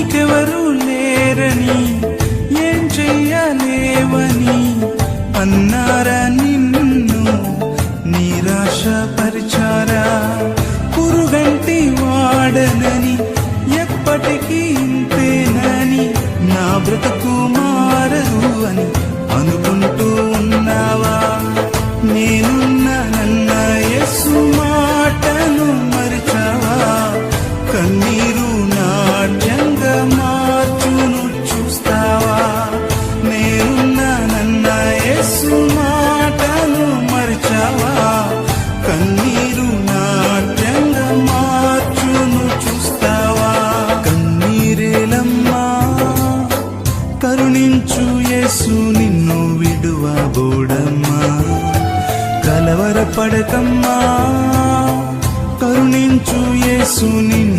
నీకెవరు లేరని ఏం చెయ్యలేవని అన్నారా నిన్ను నిరాశపరిచారా? పురుగంటి వాడనని ఎప్పటికీ ఇంతేనని నా బ్రతుకు మారదు అని అనుకుంటూ ఉన్నావా? నేనున్నానన్న యేసు మాటను మరిచావా? కన్నీరు నాట్యంగా మార్చును చూస్తావా? నేనున్నానన్న యేసు మాటను మరిచావా? కన్నీరు నాట్యంగా మార్చును చూస్తావా? కన్నీరేలమ్మా కరుణించు యేసు నిన్ను విడువబోడమ్మా. కలవరపడకమ్మా కరుణించు యేసు నిన్ను